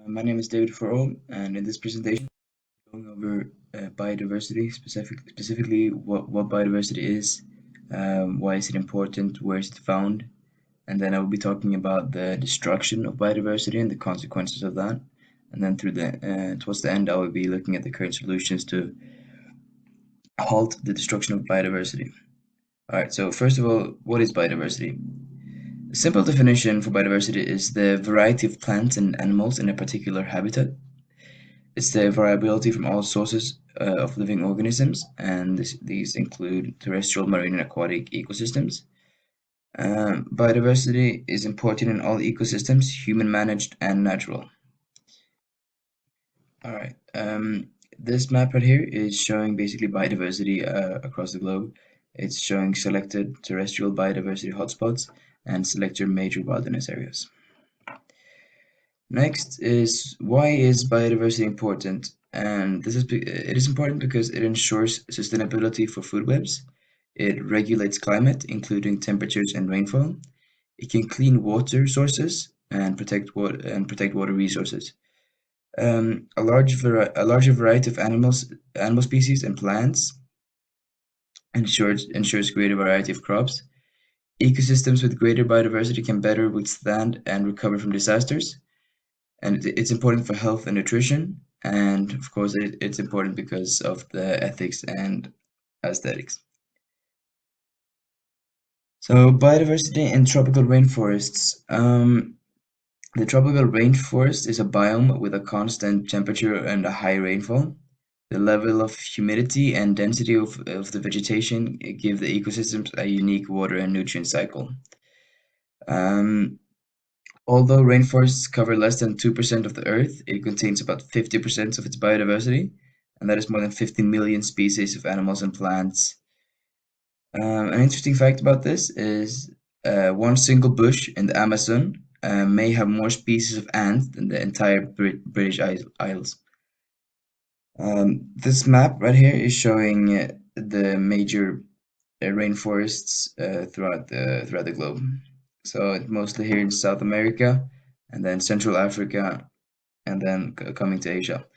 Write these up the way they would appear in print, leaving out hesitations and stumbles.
My name is David Furrow, and in this presentation, I'm going over biodiversity, specifically what biodiversity is, why is it important, where is it found, and then I will be talking about the destruction of biodiversity and the consequences of that. And then towards the end, I will be looking at the current solutions to halt the destruction of biodiversity. All right, so first of all, what is biodiversity? A simple definition for biodiversity is the variety of plants and animals in a particular habitat. It's the variability from all sources of living organisms, and these include terrestrial, marine, and aquatic ecosystems. Biodiversity is important in all ecosystems, human managed and natural. All right. This map right here is showing basically biodiversity across the globe. It's showing selected terrestrial biodiversity hotspots and selected major wilderness areas. Next is why is biodiversity important? And it is important because it ensures sustainability for food webs. It regulates climate, including temperatures and rainfall. It can clean water sources and protect water resources. A larger variety of animal species and plants ensures greater variety of crops. Ecosystems with greater biodiversity can better withstand and recover from disasters, and it's important for health and nutrition, and of course it's important because of the ethics and aesthetics. So biodiversity in tropical rainforests. The tropical rainforest is a biome with a constant temperature and a high rainfall. The level of humidity and density of the vegetation give the ecosystems a unique water and nutrient cycle. um, Although rainforests cover less than 2% of the Earth, it contains about 50% of its biodiversity, and that is more than 50 million species of animals and plants. An interesting fact about this is one single bush in the Amazon may have more species of ants than the entire British Isles. This map right here is showing the major rainforests throughout the globe. So mostly here in South America, and then Central Africa, and then coming to Asia.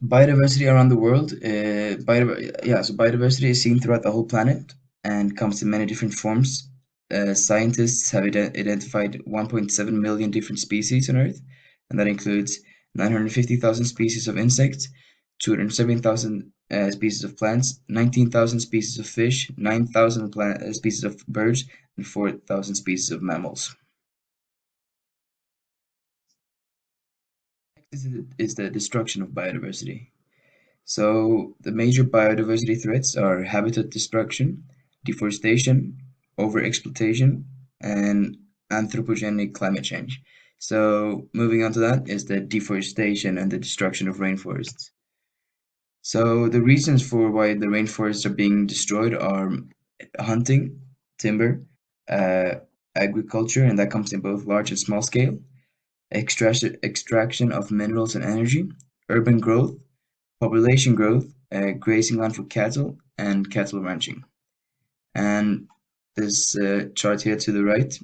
Biodiversity around the world, so biodiversity is seen throughout the whole planet and comes in many different forms. Scientists have identified 1.7 million different species on Earth, and that includes 950,000 species of insects, 270,000 species of plants, 19,000 species of fish, 9,000 species of birds, and 4,000 species of mammals. Is the destruction of biodiversity. So the major biodiversity threats are habitat destruction, deforestation, overexploitation, and anthropogenic climate change. So moving on to that is the deforestation and the destruction of rainforests. So the reasons for why the rainforests are being destroyed are hunting, timber, uh, agriculture, and that comes in both large and small scale, extraction of minerals and energy, urban growth, population growth, grazing land for cattle, and cattle ranching. And this chart here to the right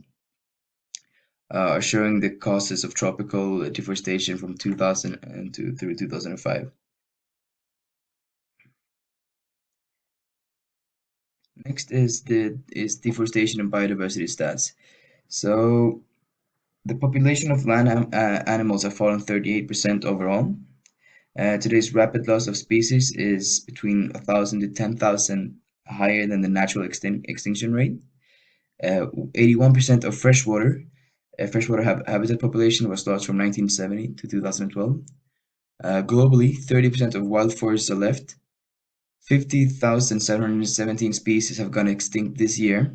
are showing the causes of tropical deforestation from 2000 through 2005. Next is deforestation and biodiversity stats. So the population of land animals have fallen 38% overall. Today's rapid loss of species is between 1,000 to 10,000 higher than the natural extinction rate. 81% of freshwater habitat population was lost from 1970 to 2012. Globally, 30% of wild forests are left. 50,717 species have gone extinct this year.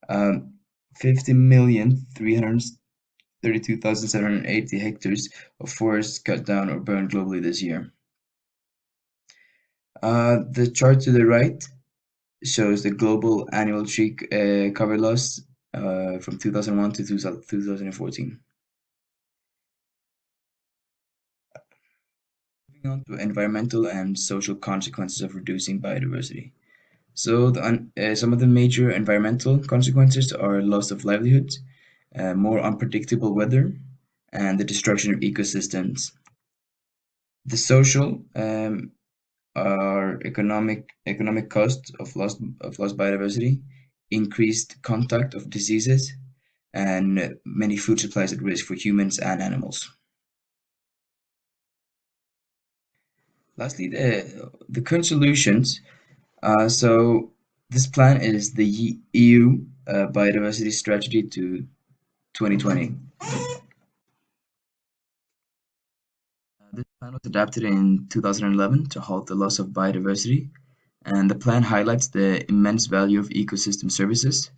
50,332,780 hectares of forests cut down or burned globally this year. The chart to the right shows the global annual tree cover loss from 2001 to 2014. Moving on to environmental and social consequences of reducing biodiversity. So some of the major environmental consequences are loss of livelihoods, more unpredictable weather, and the destruction of ecosystems. The social are economic costs of lost biodiversity, increased contact of diseases, and many food supplies at risk for humans and animals. Lastly, the current solutions. So this plan is the EU biodiversity strategy to 2020. This plan was adapted in 2011 to halt the loss of biodiversity, and the plan highlights the immense value of ecosystem services.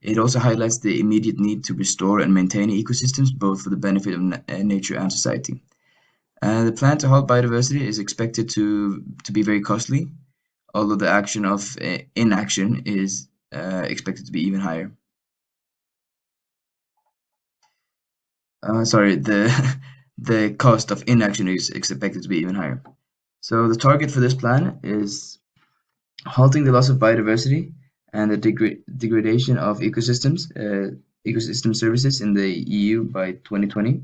It also highlights the immediate need to restore and maintain ecosystems, both for the benefit of nature and society. The plan to halt biodiversity is expected to be very costly, although the action of inaction is expected to be even higher. Sorry, the the cost of inaction is expected to be even higher. So the target for this plan is halting the loss of biodiversity and the degradation of ecosystem services in the EU by 2020,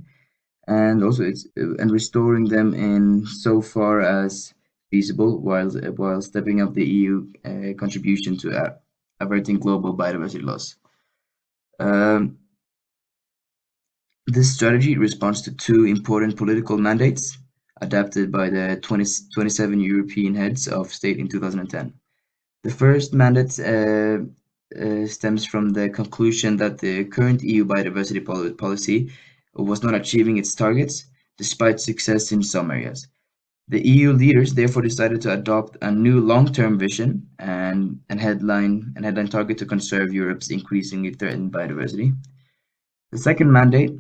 and also it's and restoring them in so far as feasible, while stepping up the EU contribution to averting global biodiversity loss. Um, This strategy responds to two important political mandates adopted by the 27 European heads of state in 2010. The first mandate stems from the conclusion that the current EU biodiversity policy was not achieving its targets despite success in some areas. The EU leaders therefore decided to adopt a new long-term vision and headline target to conserve Europe's increasingly threatened biodiversity. The second mandate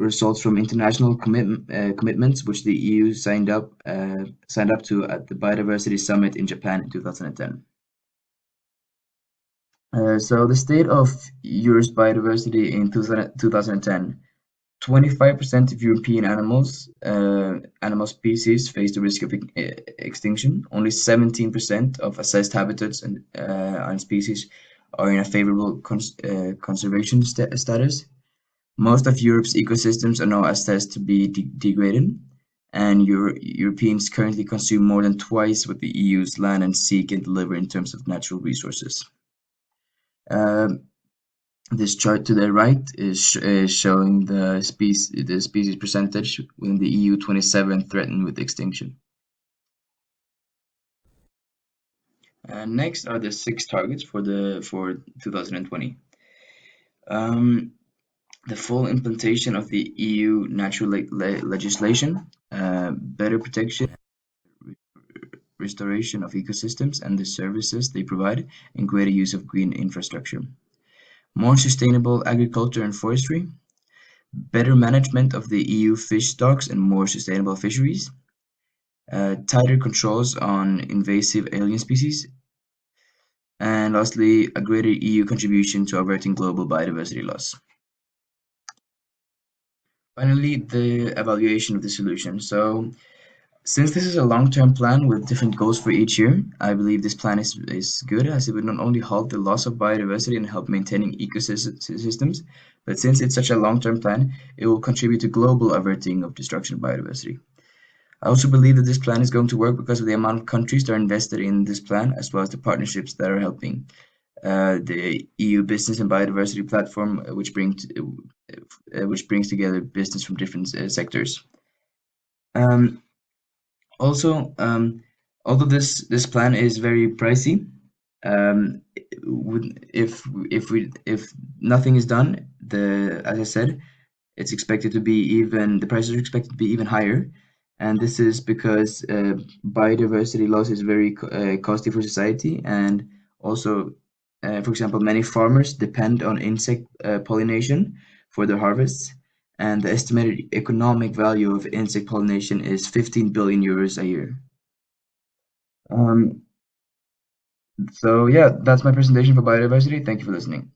results from international commitments which the EU signed up to at the Biodiversity Summit in Japan in 2010. So the state of Europe's biodiversity in 2010: 25% of European animal species face the risk of extinction. Only 17% of assessed habitats and species are in a favorable conservation status. Most of Europe's ecosystems are now assessed to be degraded, and Europeans currently consume more than twice what the EU's land and sea can deliver in terms of natural resources. Um, this chart to the right is showing the species percentage within the EU 27 threatened with extinction. Next are the six targets for 2020. Um, the full implementation of the EU natural legislation, better protection and restoration of ecosystems and the services they provide, and greater use of green infrastructure. More sustainable agriculture and forestry, better management of the EU fish stocks and more sustainable fisheries, tighter controls on invasive alien species, and lastly, a greater EU contribution to averting global biodiversity loss. Finally, the evaluation of the solution. So, since this is a long-term plan with different goals for each year, I believe this plan is good as it would not only halt the loss of biodiversity and help maintaining ecosystems, but since it's such a long-term plan, it will contribute to global averting of destruction of biodiversity. I also believe that this plan is going to work because of the amount of countries that are invested in this plan, as well as the partnerships that are helping. The EU Business and Biodiversity Platform, which brings together business from different sectors. Um, Also, although this plan is very pricey, if nothing is done, the as I said, it's expected to be even the prices are expected to be even higher, and this is because biodiversity loss is very costly for society, and also, for example, many farmers depend on insect pollination for their harvests, and the estimated economic value of insect pollination is 15 billion euros a year. Um, so yeah, that's my presentation for biodiversity. Thank you for listening.